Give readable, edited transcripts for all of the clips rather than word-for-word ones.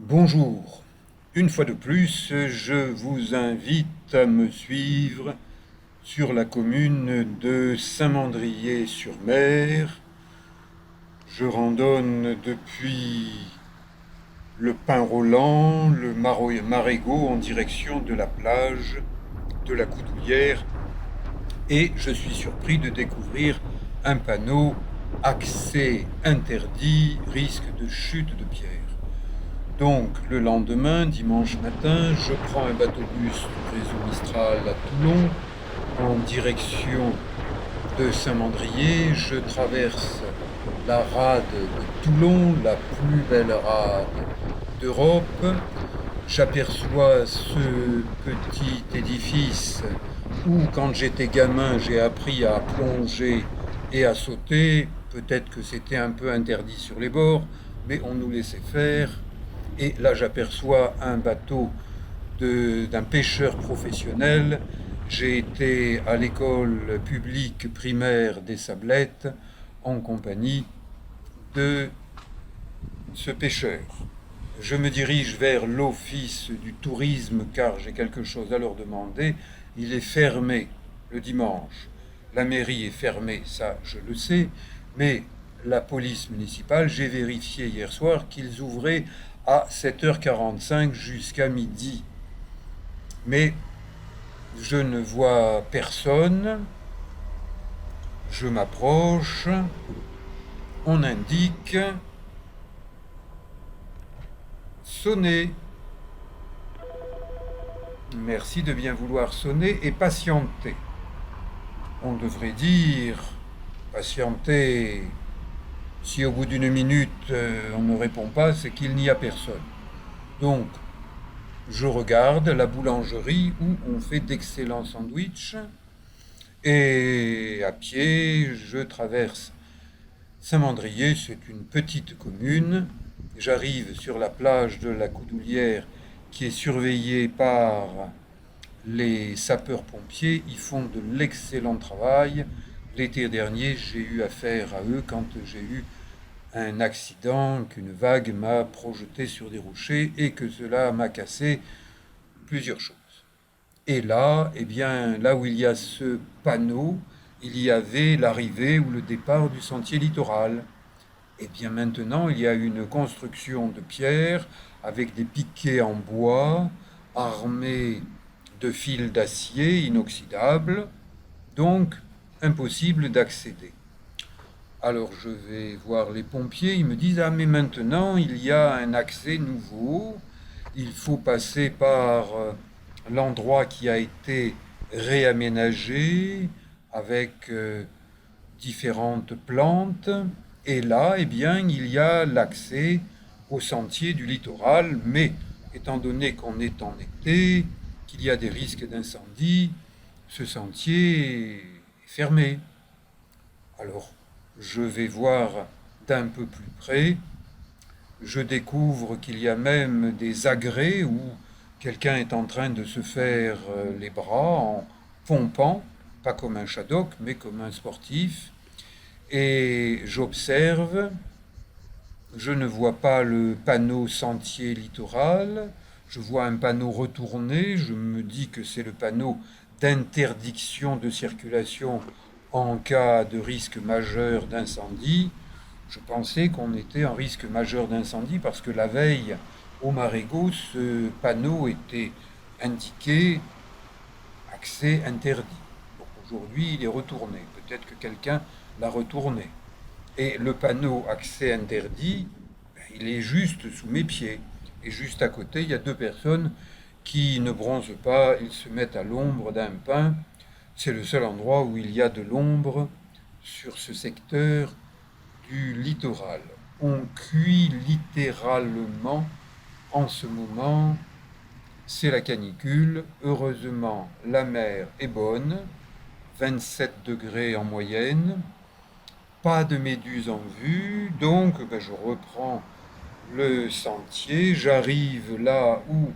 Bonjour. Une fois de plus, je vous invite à me suivre sur la commune de Saint-Mandrier-sur-Mer. Je randonne depuis le Pin-Roland, le Marégot en direction de la plage de la Coudoulière et je suis surpris de découvrir un panneau accès interdit, risque de chute de pierre. Donc, le lendemain, dimanche matin, je prends un bateau-bus du réseau Mistral à Toulon en direction de Saint-Mandrier. Je traverse la rade de Toulon, la plus belle rade d'Europe. J'aperçois ce petit édifice où, quand j'étais gamin, j'ai appris à plonger et à sauter. Peut-être que c'était un peu interdit sur les bords, mais on nous laissait faire. Et là, j'aperçois un bateau d'un pêcheur professionnel. J'ai été à l'école publique primaire des Sablettes en compagnie de ce pêcheur. Je me dirige vers l'office du tourisme car j'ai quelque chose à leur demander. Il est fermé le dimanche. La mairie est fermée, ça je le sais, mais la police municipale, j'ai vérifié hier soir qu'ils ouvraient à 7h45 jusqu'à midi. Mais je ne vois personne. Je m'approche. On indique sonner. Merci de bien vouloir sonner et patienter. On devrait dire patienter. Si au bout d'une minute on ne répond pas, c'est qu'il n'y a personne. Donc, je regarde la boulangerie où on fait d'excellents sandwichs et à pied, je traverse Saint-Mandrier, c'est une petite commune. J'arrive sur la plage de la Coudoulière qui est surveillée par les sapeurs-pompiers. Ils font de l'excellent travail. L'été dernier, j'ai eu affaire à eux quand j'ai eu un accident, qu'une vague m'a projeté sur des rochers et que cela m'a cassé plusieurs choses. Et là, eh bien, là où il y a ce panneau, il y avait l'arrivée ou le départ du sentier littoral. Et bien maintenant, il y a une construction de pierre avec des piquets en bois armés de fils d'acier inoxydables, donc impossible d'accéder. Alors je vais voir les pompiers, ils me disent ah mais maintenant il y a un accès nouveau, il faut passer par l'endroit qui a été réaménagé avec différentes plantes et là eh bien il y a l'accès au sentier du littoral, mais étant donné qu'on est en été, qu'il y a des risques d'incendie, ce sentier est fermé. Alors, je vais voir d'un peu plus près. Je découvre qu'il y a même des agrès où quelqu'un est en train de se faire les bras en pompant, pas comme un shadok, mais comme un sportif. Et j'observe, je ne vois pas le panneau sentier littoral, je vois un panneau retourné, je me dis que c'est le panneau d'interdiction de circulation en cas de risque majeur d'incendie. Je pensais qu'on était en risque majeur d'incendie parce que la veille, au Marégot, ce panneau était indiqué accès interdit. Donc aujourd'hui, il est retourné. Peut-être que quelqu'un l'a retourné. Et le panneau accès interdit, il est juste sous mes pieds. Et juste à côté, il y a deux personnes qui ne bronzent pas, ils se mettent à l'ombre d'un pin. C'est le seul endroit où il y a de l'ombre sur ce secteur du littoral. On cuit littéralement en ce moment. C'est la canicule. Heureusement, la mer est bonne. 27 degrés en moyenne. Pas de méduses en vue. Donc, je reprends le sentier. J'arrive là où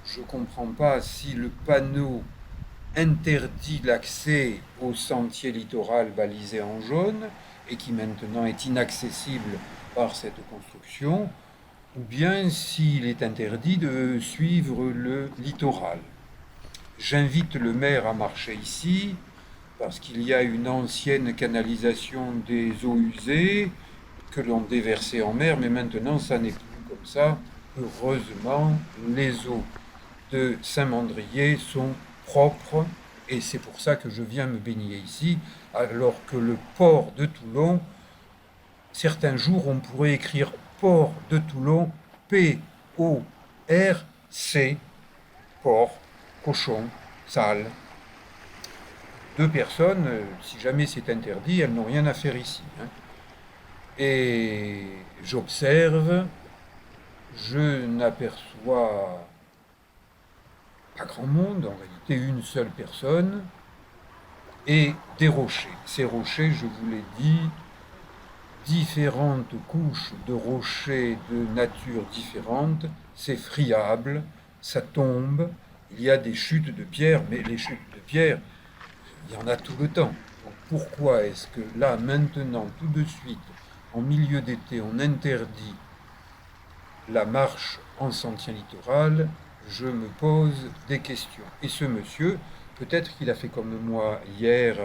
je ne comprends pas si le panneau interdit l'accès au sentier littoral balisé en jaune et qui maintenant est inaccessible par cette construction, ou bien s'il est interdit de suivre le littoral. J'invite le maire à marcher ici, parce qu'il y a une ancienne canalisation des eaux usées que l'on déversait en mer, mais maintenant ça n'est plus comme ça. Heureusement, les eaux de Saint-Mandrier sont propres et c'est pour ça que je viens me baigner ici, alors que le port de Toulon, certains jours on pourrait écrire port de Toulon, P-O-R-C, port, cochon, sale. Deux personnes, si jamais c'est interdit, elles n'ont rien à faire ici, hein. Et j'observe, je n'aperçois pas grand monde, en réalité une seule personne, et des rochers. Ces rochers, je vous l'ai dit, différentes couches de rochers de nature différente, c'est friable, ça tombe, il y a des chutes de pierre, mais les chutes de pierre, il y en a tout le temps. Donc pourquoi est-ce que là, maintenant, tout de suite, en milieu d'été, on interdit la marche en sentier littoral? Je me pose des questions. Et ce monsieur, peut-être qu'il a fait comme moi hier,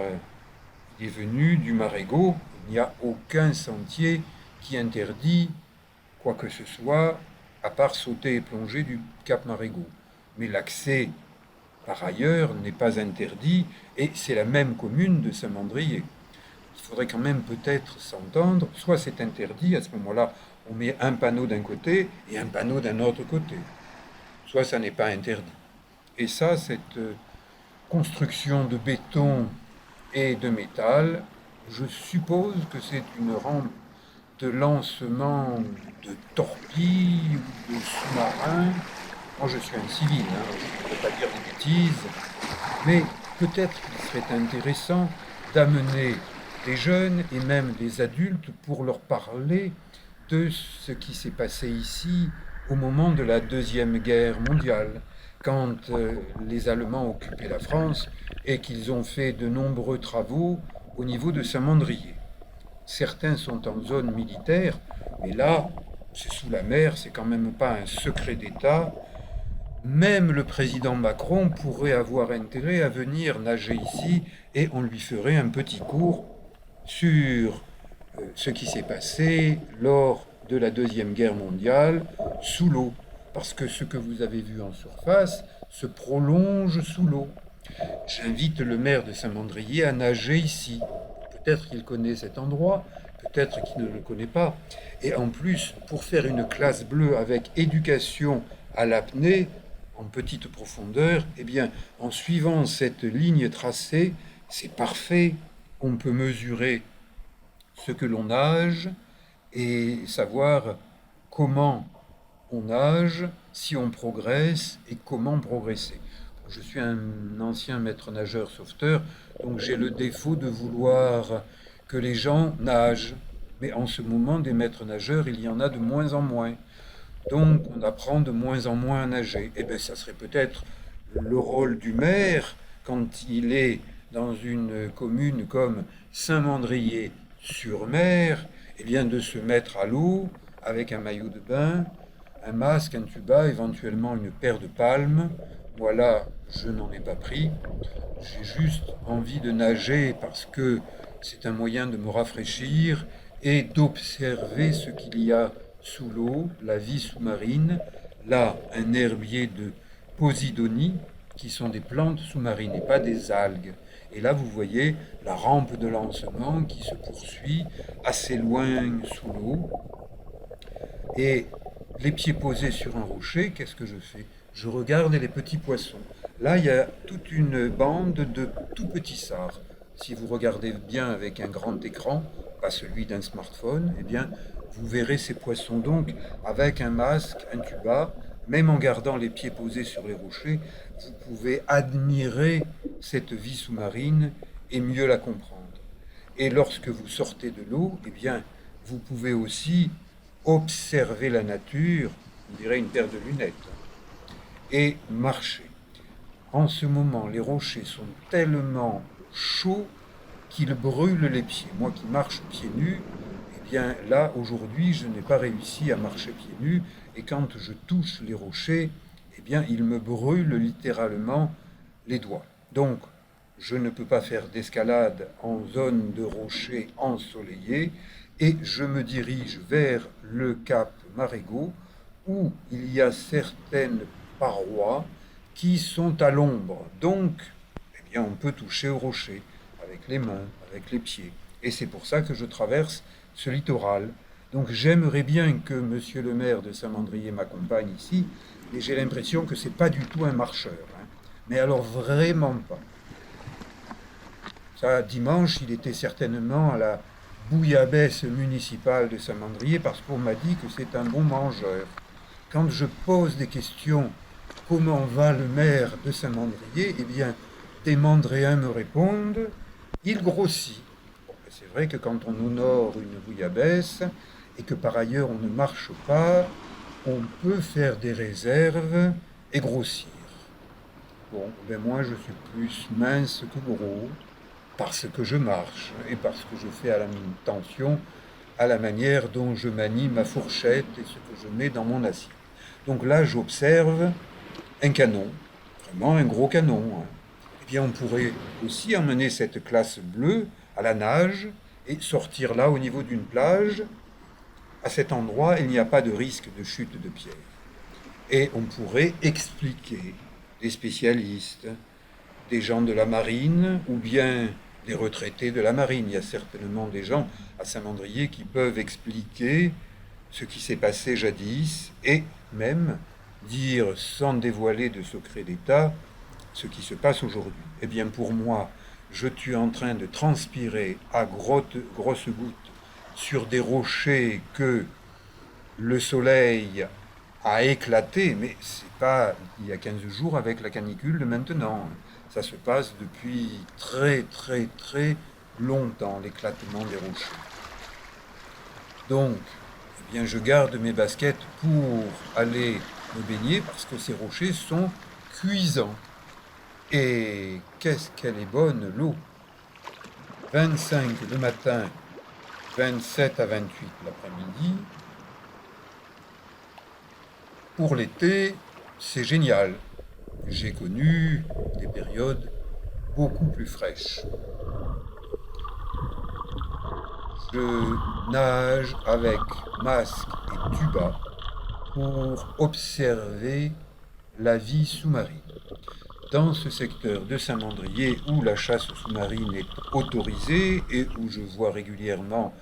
il est venu du Marégo. Il n'y a aucun sentier qui interdit quoi que ce soit, à part sauter et plonger du Cap Marégo. Mais l'accès, par ailleurs, n'est pas interdit, et c'est la même commune de Saint-Mandrier. Il faudrait quand même peut-être s'entendre, soit c'est interdit, à ce moment-là, on met un panneau d'un côté et un panneau d'un autre côté. Soit ça n'est pas interdit. Et ça, cette construction de béton et de métal, je suppose que c'est une rampe de lancement de torpilles ou de sous-marins. Moi, je suis un civil, hein, je ne peux pas dire des bêtises, mais peut-être qu'il serait intéressant d'amener des jeunes et même des adultes pour leur parler de ce qui s'est passé ici au moment de la Deuxième Guerre mondiale, quand les Allemands occupaient la France et qu'ils ont fait de nombreux travaux au niveau de Saint-Mandrier. Certains sont en zone militaire, mais là, c'est sous la mer, c'est quand même pas un secret d'État. Même le président Macron pourrait avoir intérêt à venir nager ici et on lui ferait un petit cours sur ce qui s'est passé lors de la Deuxième Guerre mondiale sous l'eau. Parce que ce que vous avez vu en surface se prolonge sous l'eau. J'invite le maire de Saint-Mandrier à nager ici. Peut-être qu'il connaît cet endroit, peut-être qu'il ne le connaît pas. Et en plus, pour faire une classe bleue avec éducation à l'apnée, en petite profondeur, eh bien, en suivant cette ligne tracée, c'est parfait. On peut mesurer ce que l'on nage et savoir comment on nage, si on progresse et comment progresser. Je suis un ancien maître nageur sauveteur, donc j'ai le défaut de vouloir que les gens nagent. Mais en ce moment, des maîtres nageurs, il y en a de moins en moins. Donc on apprend de moins en moins à nager. Eh bien, ça serait peut-être le rôle du maire, quand il est dans une commune comme Saint-Mandrier-sur-Mer, eh bien de se mettre à l'eau avec un maillot de bain, un masque, un tuba, éventuellement une paire de palmes. Voilà, je n'en ai pas pris. J'ai juste envie de nager parce que c'est un moyen de me rafraîchir et d'observer ce qu'il y a sous l'eau, la vie sous-marine. Là, un herbier de Posidonie, qui sont des plantes sous-marines et pas des algues. Et là, vous voyez la rampe de lancement qui se poursuit assez loin sous l'eau. Et les pieds posés sur un rocher, qu'est-ce que je fais? Je regarde les petits poissons. Là, il y a toute une bande de tout petits sards. Si vous regardez bien avec un grand écran, pas celui d'un smartphone, eh bien, vous verrez ces poissons donc avec un masque, un tuba, même en gardant les pieds posés sur les rochers, vous pouvez admirer cette vie sous-marine et mieux la comprendre. Et lorsque vous sortez de l'eau, eh bien, vous pouvez aussi observer la nature, on dirait une paire de lunettes, et marcher. En ce moment, les rochers sont tellement chauds qu'ils brûlent les pieds. Moi qui marche pieds nus, eh bien là, aujourd'hui, je n'ai pas réussi à marcher pieds nus, et quand je touche les rochers, eh bien, ils me brûlent littéralement les doigts. Donc, je ne peux pas faire d'escalade en zone de rochers ensoleillés, et je me dirige vers le cap Marégo, où il y a certaines parois qui sont à l'ombre. Donc, eh bien, on peut toucher aux rochers avec les mains, avec les pieds. Et c'est pour ça que je traverse ce littoral. Donc j'aimerais bien que monsieur le maire de Saint-Mandrier m'accompagne ici, mais j'ai l'impression que c'est pas du tout un marcheur. Hein. Mais alors vraiment pas. Ça, dimanche, il était certainement à la bouillabaisse municipale de Saint-Mandrier parce qu'on m'a dit que c'est un bon mangeur. Quand je pose des questions, comment va le maire de Saint-Mandrier, eh bien, des Mandréens me répondent, il grossit. Bon, c'est vrai que quand on honore une bouillabaisse et que par ailleurs on ne marche pas, on peut faire des réserves et grossir. Bon, ben moi je suis plus mince que gros parce que je marche et parce que je fais attention à la manière dont je manie ma fourchette et ce que je mets dans mon assiette. Donc là, j'observe un canon, vraiment un gros canon. Hein. Eh bien, on pourrait aussi emmener cette classe bleue à la nage et sortir là au niveau d'une plage. À cet endroit, il n'y a pas de risque de chute de pierre. Et on pourrait expliquer des spécialistes, des gens de la marine ou bien des retraités de la marine. Il y a certainement des gens à Saint-Mandrier qui peuvent expliquer ce qui s'est passé jadis et même dire sans dévoiler de secret d'État ce qui se passe aujourd'hui. Eh bien pour moi, je suis en train de transpirer à grosses gouttes sur des rochers que le soleil a éclaté, mais c'est pas il y a 15 jours avec la canicule de maintenant. Ça se passe depuis très longtemps, l'éclatement des rochers. Donc, eh bien, je garde mes baskets pour aller me baigner parce que ces rochers sont cuisants. Et qu'est-ce qu'elle est bonne, l'eau. 25 le matin, 27 à 28 l'après-midi. Pour l'été, c'est génial. J'ai connu des périodes beaucoup plus fraîches. Je nage avec masque et tuba pour observer la vie sous-marine. Dans ce secteur de Saint-Mandrier où la chasse sous-marine est autorisée et où je vois régulièrement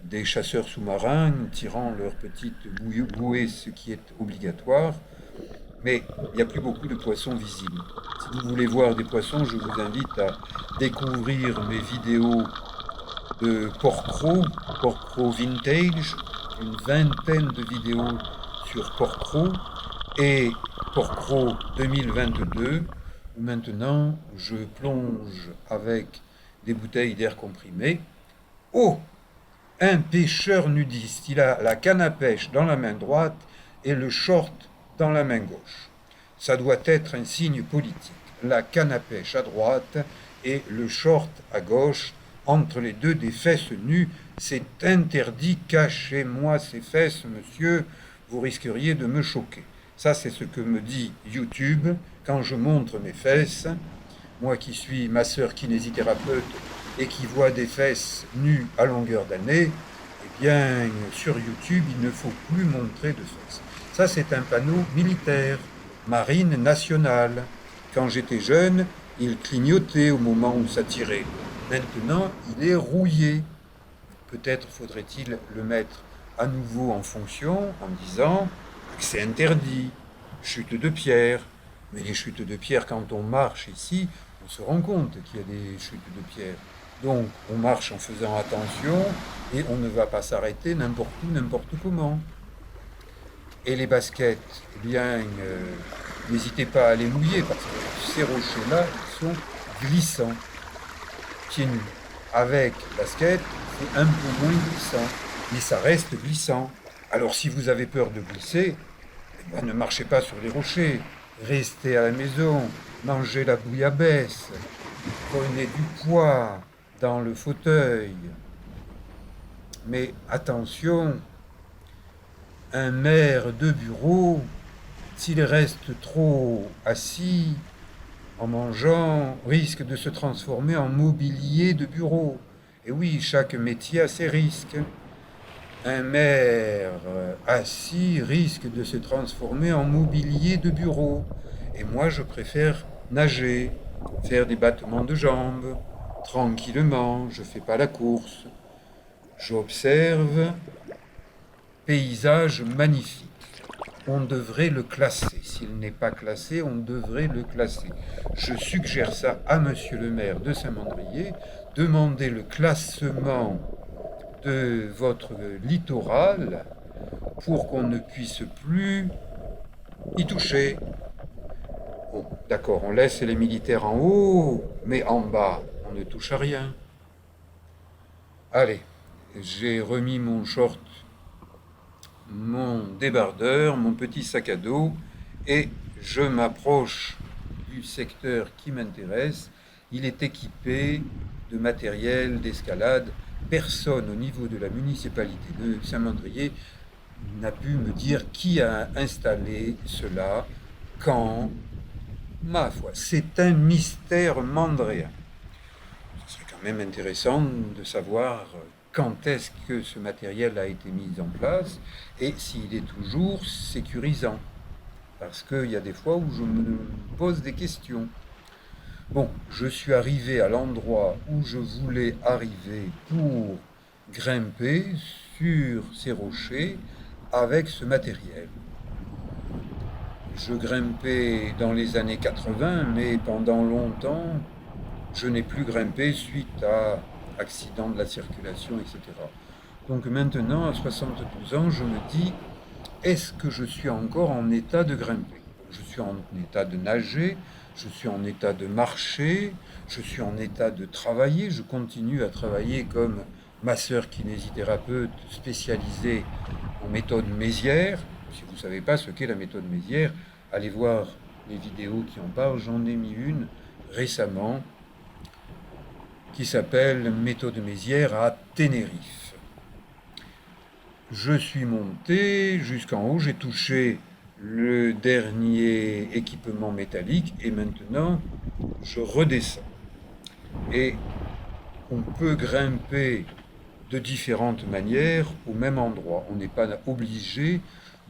des chasseurs sous-marins tirant leurs petites bouées, ce qui est obligatoire, mais il n'y a plus beaucoup de poissons visibles. Si vous voulez voir des poissons, je vous invite à découvrir mes vidéos de Porcro Vintage, une vingtaine de vidéos sur Porcro, et Porcro 2022, où maintenant je plonge avec des bouteilles d'air comprimé. Oh! Un pêcheur nudiste, il a la canne à pêche dans la main droite et le short dans la main gauche. Ça doit être un signe politique. La canne à pêche à droite et le short à gauche, entre les deux des fesses nues. C'est interdit, cachez-moi ces fesses, monsieur, vous risqueriez de me choquer. Ça, c'est ce que me dit YouTube quand je montre mes fesses. Moi qui suis masseur kinésithérapeute et qui voit des fesses nues à longueur d'année, eh bien, sur YouTube, il ne faut plus montrer de fesses. Ça, c'est un panneau militaire, marine nationale. Quand j'étais jeune, il clignotait au moment où ça tirait. Maintenant, il est rouillé. Peut-être faudrait-il le mettre à nouveau en fonction en disant que c'est interdit. Chute de pierre. Mais les chutes de pierre, quand on marche ici, on se rend compte qu'il y a des chutes de pierre. Donc, on marche en faisant attention et on ne va pas s'arrêter n'importe où, n'importe comment. Et les baskets, eh bien, n'hésitez pas à les mouiller parce que ces rochers-là sont glissants. Pieds nus. Avec basket, c'est un peu moins glissant, mais ça reste glissant. Alors, si vous avez peur de glisser, eh bien, ne marchez pas sur les rochers. Restez à la maison, mangez la bouillabaisse, prenez du poids dans le fauteuil. Mais attention, un maire de bureau, s'il reste trop assis en mangeant, risque de se transformer en mobilier de bureau. Et oui, chaque métier a ses risques. Un maire assis risque de se transformer en mobilier de bureau. Et moi, je préfère nager, faire des battements de jambes, tranquillement, je ne fais pas la course. J'observe, paysage magnifique. On devrait le classer. S'il n'est pas classé, on devrait le classer. Je suggère ça à monsieur le maire de Saint-Mandrier. Demandez le classement de votre littoral pour qu'on ne puisse plus y toucher. Bon, d'accord, on laisse les militaires en haut, mais en bas, on ne touche à rien. Allez, j'ai remis mon short, mon débardeur, mon petit sac à dos, et je m'approche du secteur qui m'intéresse. Il est équipé de matériel d'escalade. Personne au niveau de la municipalité de Saint-Mandrier n'a pu me dire qui a installé cela, quand. Ma foi, c'est un mystère mandréen. Ce serait quand même intéressant de savoir quand est-ce que ce matériel a été mis en place et s'il est toujours sécurisant. Parce qu'il y a des fois où je me pose des questions. Bon, je suis arrivé à l'endroit où je voulais arriver pour grimper sur ces rochers avec ce matériel. Je grimpais dans les années 80, mais pendant longtemps, je n'ai plus grimpé suite à accident de la circulation, etc. Donc maintenant, à 72 ans, je me dis, est-ce que je suis encore en état de grimper? Je suis en état de nager, je suis en état de marcher, je suis en état de travailler, je continue à travailler comme masseur kinésithérapeute spécialisé en méthode Mézières. Si vous ne savez pas ce qu'est la méthode Mézières, allez voir les vidéos qui en parlent. J'en ai mis une récemment qui s'appelle Méthode Mézières à Tenerife. Je suis monté jusqu'en haut, j'ai touché le dernier équipement métallique et maintenant je redescends. Et on peut grimper de différentes manières au même endroit. On n'est pas obligé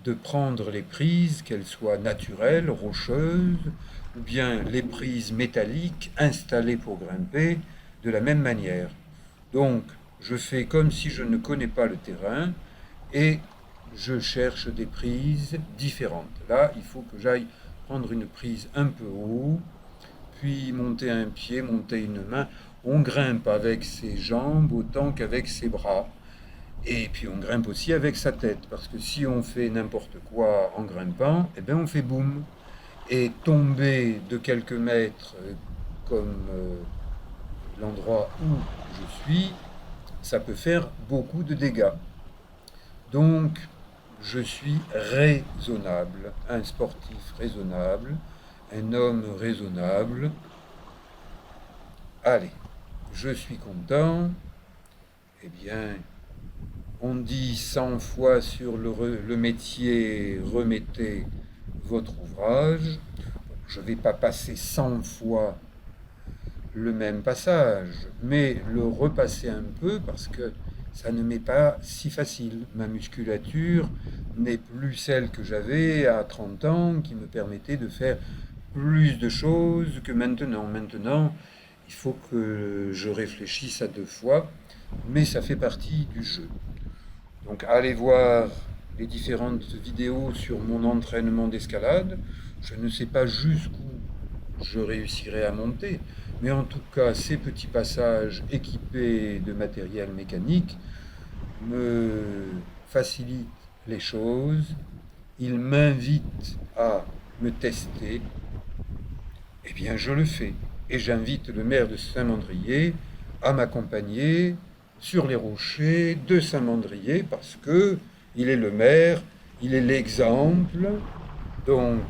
de prendre les prises, qu'elles soient naturelles, rocheuses, ou bien les prises métalliques installées pour grimper de la même manière. Donc, je fais comme si je ne connais pas le terrain et je cherche des prises différentes. Là, il faut que j'aille prendre une prise un peu haut, puis monter un pied, monter une main. On grimpe avec ses jambes autant qu'avec ses bras. Et puis on grimpe aussi avec sa tête, parce que si on fait n'importe quoi en grimpant, eh bien on fait boum. Et tomber de quelques mètres, comme l'endroit où je suis, ça peut faire beaucoup de dégâts. Donc je suis raisonnable, un sportif raisonnable, un homme raisonnable. Allez, je suis content. Eh bien, on dit 100 fois sur le métier, remettez votre ouvrage. Je ne vais pas passer 100 fois le même passage, mais le repasser un peu parce que ça ne m'est pas si facile. Ma musculature n'est plus celle que j'avais à 30 ans, qui me permettait de faire plus de choses que maintenant. Maintenant, il faut que je réfléchisse à 2 fois, mais ça fait partie du jeu. Donc allez voir les différentes vidéos sur mon entraînement d'escalade. Je ne sais pas jusqu'où je réussirai à monter, mais en tout cas, ces petits passages équipés de matériel mécanique me facilitent les choses. Ils m'invitent à me tester. Eh bien, je le fais. Et j'invite le maire de Saint-Mandrier à m'accompagner sur les rochers de Saint-Mandrier parce que il est le maire, il est l'exemple. Donc,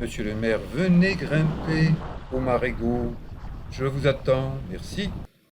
monsieur le maire, venez grimper au Marégo. Je vous attends. Merci.